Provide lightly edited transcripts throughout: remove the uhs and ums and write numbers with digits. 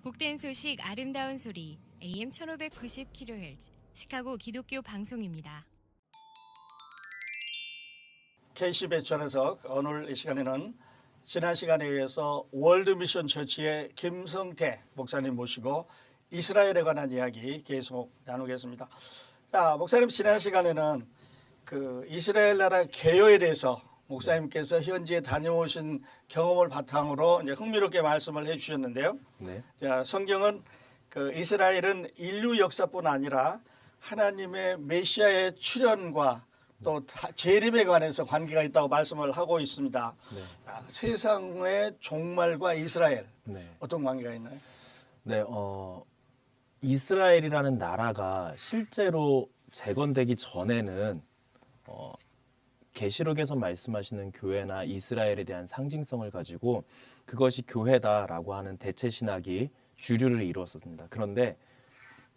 복된 소식 아름다운 소리 AM 1590kHz 시카고 기독교 방송입니다. KCBS 전해석 오늘 이 시간에는 지난 시간에 이어서 월드미션 처치의 김성태 목사님 모시고 이스라엘에 관한 이야기 계속 나누겠습니다. 자, 목사님 지난 시간에는 그 이스라엘 나라 개요에 대해서 목사님께서 현지에 다녀오신 경험을 바탕으로 이제 흥미롭게 말씀을 해주셨는데요. 네. 자, 성경은 그 이스라엘은 인류 역사뿐 아니라 하나님의 메시아의 출현과 또 재림에 관해서 관계가 있다고 말씀을 하고 있습니다. 네. 자, 세상의 종말과 이스라엘 네. 어떤 관계가 있나요? 네. 이스라엘이라는 나라가 실제로 재건되기 전에는 계시록에서 말씀하시는 교회나 이스라엘에 대한 상징성을 가지고 그것이 교회다라고 하는 대체 신학이 주류를 이루었습니다. 그런데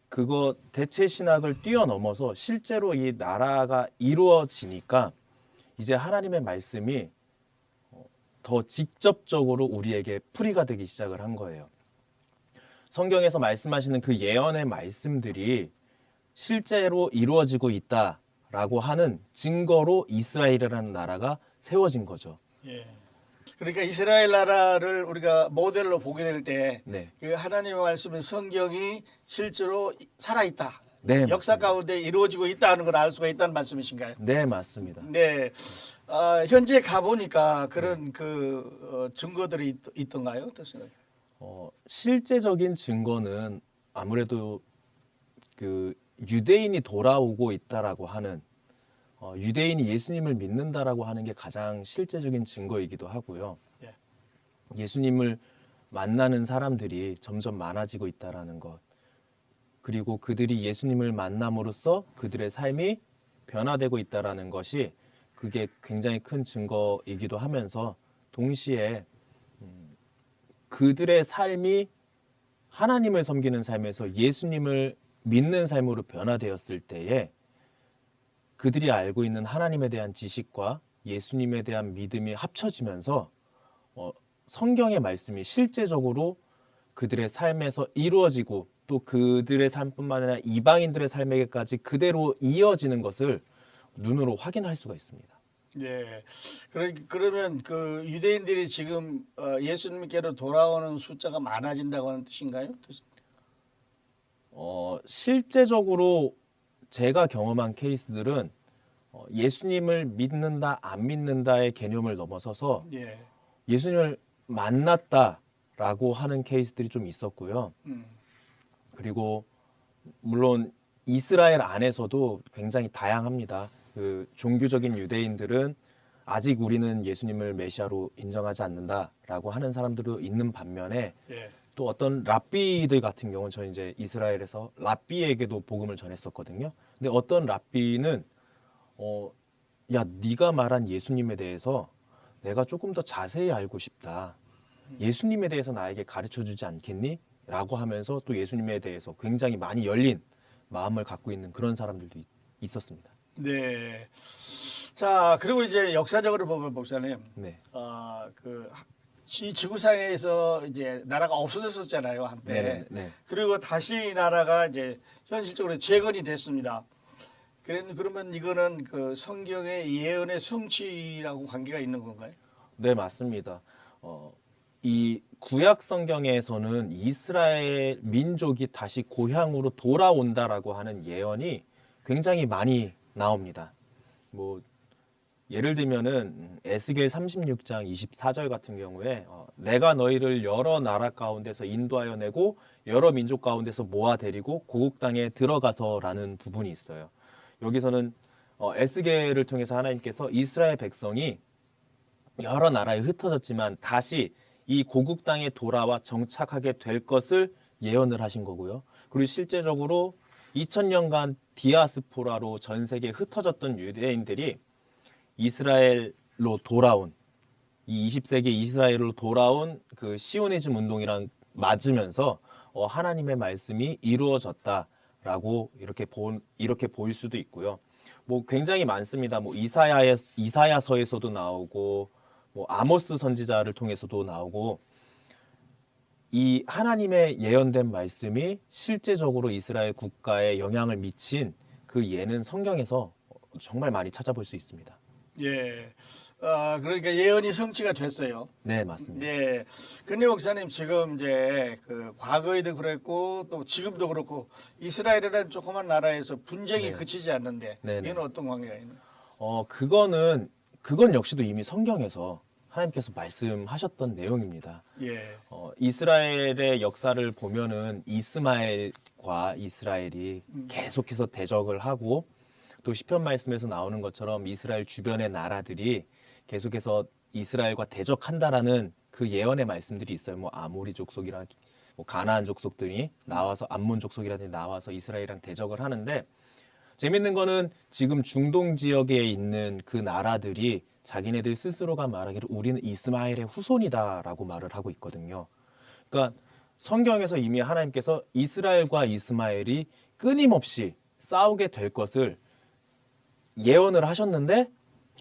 그거 대체 신학을 뛰어넘어서 실제로 이 나라가 이루어지니까 이제 하나님의 말씀이 더 직접적으로 우리에게 풀이가 되기 시작을 한 거예요. 성경에서 말씀하시는 그 예언의 말씀들이 실제로 이루어지고 있다라고 하는 증거로 이스라엘이라는 나라가 세워진 거죠. 예. 그러니까 이스라엘 나라를 우리가 모델로 보게 될 때 네. 그 하나님의 말씀인 성경이 실제로 살아있다. 네, 역사 맞습니다. 가운데 이루어지고 있다는 걸 알 수가 있다는 말씀이신가요? 네, 맞습니다. 네. 현재 가보니까 그런 증거들이 있던가요? 어떠세요? 실제적인 증거는 아무래도 그 유대인이 돌아오고 있다라고 하는 유대인이 예수님을 믿는다라고 하는 게 가장 실제적인 증거이기도 하고요. 예. 예수님을 만나는 사람들이 점점 많아지고 있다라는 것. 그리고 그들이 예수님을 만남으로써 그들의 삶이 변화되고 있다라는 것이 그게 굉장히 큰 증거이기도 하면서 동시에 그들의 삶이 하나님을 섬기는 삶에서 예수님을 믿는 삶으로 변화되었을 때에 그들이 알고 있는 하나님에 대한 지식과 예수님에 대한 믿음이 합쳐지면서 성경의 말씀이 실제적으로 그들의 삶에서 이루어지고 또 그들의 삶뿐만 아니라 이방인들의 삶에게까지 그대로 이어지는 것을 눈으로 확인할 수가 있습니다. 네. 그러면 그 유대인들이 지금 예수님께로 돌아오는 숫자가 많아진다고 하는 뜻인가요? 실제적으로 제가 경험한 케이스들은 예수님을 믿는다 안 믿는다의 개념을 넘어서서 예. 예수님을 만났다라고 하는 케이스들이 좀 있었고요. 그리고 물론 이스라엘 안에서도 굉장히 다양합니다. 그 종교적인 유대인들은 아직 우리는 예수님을 메시아로 인정하지 않는다라고 하는 사람들도 있는 반면에 예. 또 어떤 랍비들 같은 경우는 저는 이제 이스라엘에서 랍비에게도 복음을 전했었거든요. 근데 어떤 랍비는 야, 네가 말한 예수님에 대해서 내가 조금 더 자세히 알고 싶다. 예수님에 대해서 나에게 가르쳐 주지 않겠니? 라고 하면서 또 예수님에 대해서 굉장히 많이 열린 마음을 갖고 있는 그런 사람들도 있었습니다. 네. 자, 그리고 이제 역사적으로 보면 목사님, 네. 이 지구상에서 이제 나라가 없어졌었잖아요, 한때. 네. 그리고 다시 나라가 이제 현실적으로 재건이 됐습니다. 그러면 이거는 그 성경의 예언의 성취라고 관계가 있는 건가요? 네, 맞습니다. 이 구약 성경에서는 이스라엘 민족이 다시 고향으로 돌아온다라고 하는 예언이 굉장히 많이 나옵니다. 뭐 예를 들면은 에스겔 36장 24절 같은 경우에 내가 너희를 여러 나라 가운데서 인도하여 내고 여러 민족 가운데서 모아 데리고 고국 땅에 들어가서라는 부분이 있어요. 여기서는 에스겔을 통해서 하나님께서 이스라엘 백성이 여러 나라에 흩어졌지만 다시 이 고국 땅에 돌아와 정착하게 될 것을 예언을 하신 거고요. 그리고 실제적으로 2000년간 디아스포라로 전 세계에 흩어졌던 유대인들이 이스라엘로 돌아온 이 20세기 이스라엘로 돌아온 그 시오니즘 운동이랑 맞으면서 하나님의 말씀이 이루어졌다라고 이렇게 보일 수도 있고요. 뭐 굉장히 많습니다. 뭐 이사야서에서도 나오고 뭐 아모스 선지자를 통해서도 나오고 이 하나님의 예언된 말씀이 실제적으로 이스라엘 국가에 영향을 미친 그 예는 성경에서 정말 많이 찾아볼 수 있습니다. 예. 그러니까 예언이 성취가 됐어요. 네, 맞습니다. 네. 근데 목사님 지금 이제 그 과거에도 그랬고 또 지금도 그렇고 이스라엘이라는 조그만 나라에서 분쟁이 네. 그치지 않는데 네, 네. 이건 어떤 관계가 있나요? 그건 역시도 이미 성경에서 하나님께서 말씀하셨던 내용입니다. 예. 이스라엘의 역사를 보면은 이스마엘과 이스라엘이 계속해서 대적을 하고 또 시편 말씀에서 나오는 것처럼 이스라엘 주변의 나라들이 계속해서 이스라엘과 대적한다라는 그 예언의 말씀들이 있어요. 뭐 아모리 족속이랑 뭐 가나안 족속들이 나와서 암몬 족속이라든지 나와서 이스라엘이랑 대적을 하는데 재밌는 거는 지금 중동 지역에 있는 그 나라들이 자기네들 스스로가 말하기를 우리는 이스마엘의 후손이다라고 말을 하고 있거든요. 그러니까 성경에서 이미 하나님께서 이스라엘과 이스마엘이 끊임없이 싸우게 될 것을 예언을 하셨는데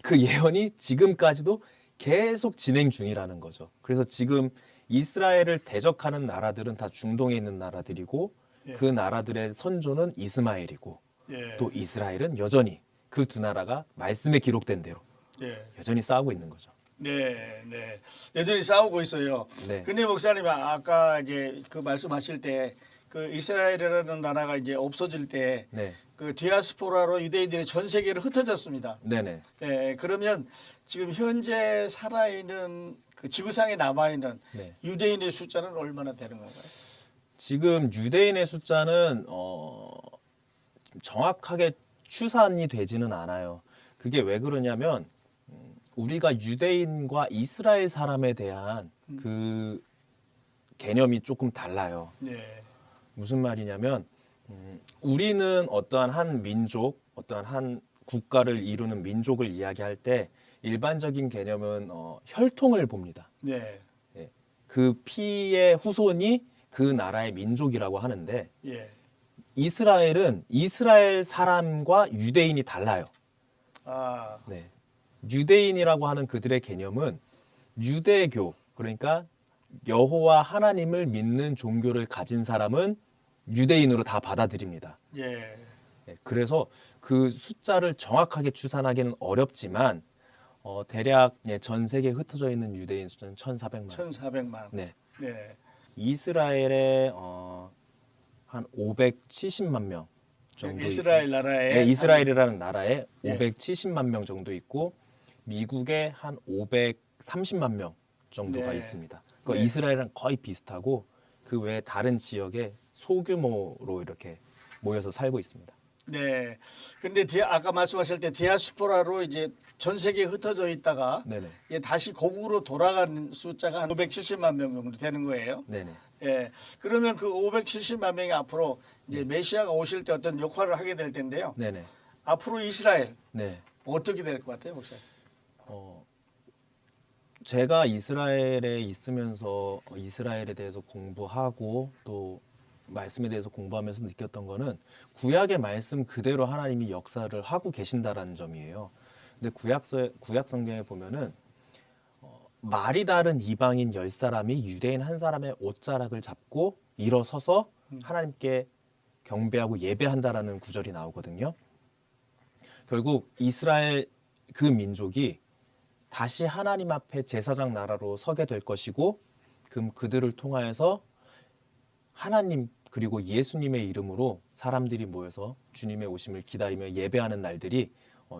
그 예언이 지금까지도 계속 진행 중이라는 거죠. 그래서 지금 이스라엘을 대적하는 나라들은 다 중동에 있는 나라들이고 예. 그 나라들의 선조는 이스마엘이고 예. 또 이스라엘은 여전히 그 두 나라가 말씀에 기록된 대로 예. 여전히 싸우고 있는 거죠. 네, 네. 여전히 싸우고 있어요. 네. 근데 목사님 아까 이제 그 말씀하실 때 그 이스라엘이라는 나라가 이제 없어질 때 네. 그 디아스포라로 유대인들이 전 세계로 흩어졌습니다. 네네. 네, 그러면 지금 현재 살아있는 그 지구상에 남아있는 네. 유대인의 숫자는 얼마나 되는 건가요? 지금 유대인의 숫자는 정확하게 추산이 되지는 않아요. 그게 왜 그러냐면 우리가 유대인과 이스라엘 사람에 대한 그 개념이 조금 달라요. 네, 무슨 말이냐면 우리는 어떠한 한 민족, 어떠한 한 국가를 이루는 민족을 이야기할 때 일반적인 개념은 혈통을 봅니다. 네, 그 피의 후손이 그 나라의 민족이라고 하는데 예. 이스라엘은 이스라엘 사람과 유대인이 달라요. 아, 네. 유대인이라고 하는 그들의 개념은 유대교, 그러니까 여호와 하나님을 믿는 종교를 가진 사람은 유대인으로 다 받아들입니다. 예, 네, 그래서 그 숫자를 정확하게 추산하기는 어렵지만 대략 전 세계에 흩어져 있는 유대인 숫자는 1,400만. 1,400만. 네. 네, 이스라엘에 한 570만 명 정도 이스라엘 있고, 나라에 네, 이스라엘이라는 나라에 예. 570만 명 정도 있고 미국에 한 530만 명 정도가 네. 있습니다. 그러니까 네. 이스라엘이랑 거의 비슷하고 그 외에 다른 지역에 소규모로 이렇게 모여서 살고 있습니다. 네. 근데 아까 말씀하실 때 디아스포라로 이제 전 세계에 흩어져 있다가 네네. 예, 다시 고국으로 돌아가는 숫자가 한 570만 명 정도 되는 거예요. 네네. 예. 그러면 그 570만 명이 앞으로 이제 메시아가 오실 때 어떤 역할을 하게 될 텐데요. 네네. 앞으로 이스라엘 네. 어떻게 될 것 같아요, 목사님? 제가 이스라엘에 있으면서 이스라엘에 대해서 공부하고 또 말씀에 대해서 공부하면서 느꼈던 거는 구약의 말씀 그대로 하나님이 역사를 하고 계신다라는 점이에요. 근데 구약 성경에 보면은 말이 다른 이방인 10사람이 유대인 한 사람의 옷자락을 잡고 일어서서 하나님께 경배하고 예배한다라는 구절이 나오거든요. 결국 이스라엘 그 민족이 다시 하나님 앞에 제사장 나라로 서게 될 것이고 그럼 그들을 통하여서 하나님 그리고 예수님의 이름으로 사람들이 모여서 주님의 오심을 기다리며 예배하는 날들이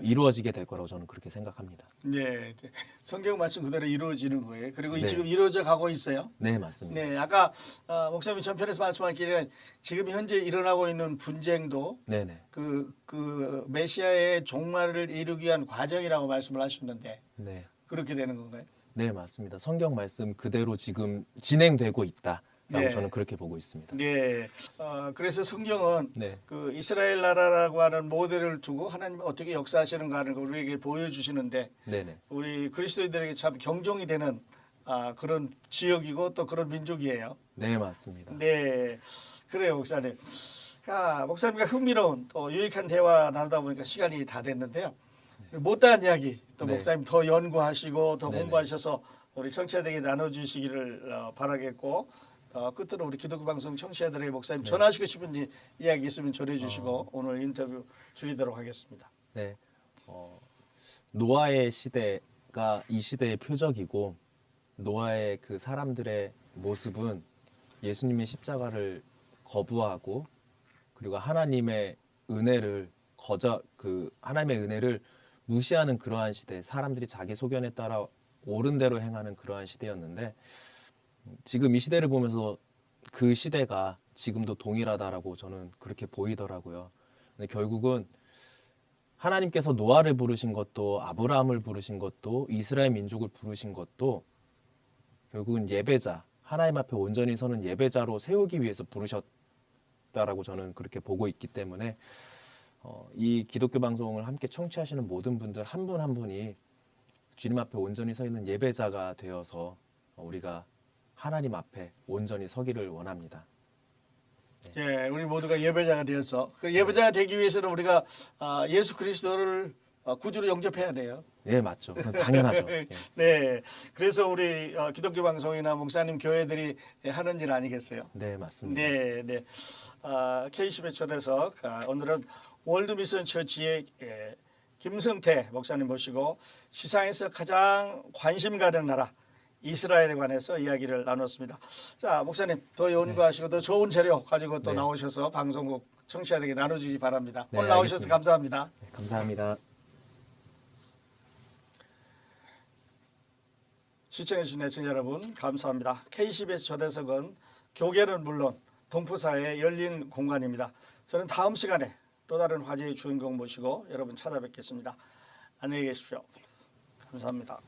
이루어지게 될 거라고 저는 그렇게 생각합니다. 네. 성경 말씀 그대로 이루어지는 거예요. 그리고 네. 지금 이루어져 가고 있어요. 네, 맞습니다. 네. 아까 목사님이 전편에서 말씀하기를 지금 현재 일어나고 있는 분쟁도 네네. 그 메시아의 종말을 이루기 위한 과정이라고 말씀을 하셨는데 네. 그렇게 되는 건가요? 네, 맞습니다. 성경 말씀 그대로 지금 진행되고 있다라고 네. 저는 그렇게 보고 있습니다. 네. 그래서 성경은 네. 그 이스라엘 나라라고 하는 모델을 두고 하나님 어떻게 역사하시는가 하는 걸 우리에게 보여주시는데 네네. 우리 그리스도인들에게 참 경종이 되는 그런 지역이고 또 그런 민족이에요. 네, 맞습니다. 네. 그래요, 목사님. 목사님과 흥미로운 또 유익한 대화 나누다 보니까 시간이 다 됐는데요. 못다한 이야기 또 네. 목사님 더 연구하시고 더 네네. 공부하셔서 우리 청취자들에게 나눠주시기를 바라겠고 끝으로 우리 기독교 방송 청취자들에게 목사님 전하시고 싶은 이야기 있으면 전해주시고 오늘 인터뷰 줄이도록 하겠습니다. 네. 노아의 시대가 이 시대의 표적이고 노아의 그 사람들의 모습은 예수님의 십자가를 거부하고 그리고 하나님의 은혜를 하나님의 은혜를 무시하는 그러한 시대, 사람들이 자기 소견에 따라 옳은 대로 행하는 그러한 시대였는데 지금 이 시대를 보면서 그 시대가 지금도 동일하다라고 저는 그렇게 보이더라고요. 근데 결국은 하나님께서 노아를 부르신 것도 아브라함을 부르신 것도 이스라엘 민족을 부르신 것도 결국은 예배자, 하나님 앞에 온전히 서는 예배자로 세우기 위해서 부르셨다라고 저는 그렇게 보고 있기 때문에 이 기독교 방송을 함께 청취하시는 모든 분들 한 분 한 분이 주님 앞에 온전히 서 있는 예배자가 되어서 우리가 하나님 앞에 온전히 서기를 원합니다. 예, 우리 모두가 예배자가 되어서 그 예배자가 되기 위해서는 우리가 예수 그리스도를 구주로 영접해야 돼요. 네, 맞죠. 당연하죠. 예. 네, 그래서 우리 기독교 방송이나 목사님 교회들이 하는 일 아니겠어요? 네, 맞습니다. 네, 네. K10의 초대석 오늘은 월드미션 처치의 김성태 목사님 모시고 시상에서 가장 관심 가는 나라 이스라엘에 관해서 이야기를 나눴습니다. 자, 목사님 더 연구하시고 더 좋은 재료 가지고 또 네. 나오셔서 방송국 청취자들에게 나눠주기 바랍니다. 네, 오늘 나오셔서 알겠습니다. 감사합니다. 네, 감사합니다. 시청해주신 애청자 여러분 감사합니다. K10의 초대석은 교계는 물론 동포사회의 열린 공간입니다. 저는 다음 시간에 또 다른 화제의 주인공 모시고 여러분 찾아뵙겠습니다. 안녕히 계십시오. 감사합니다.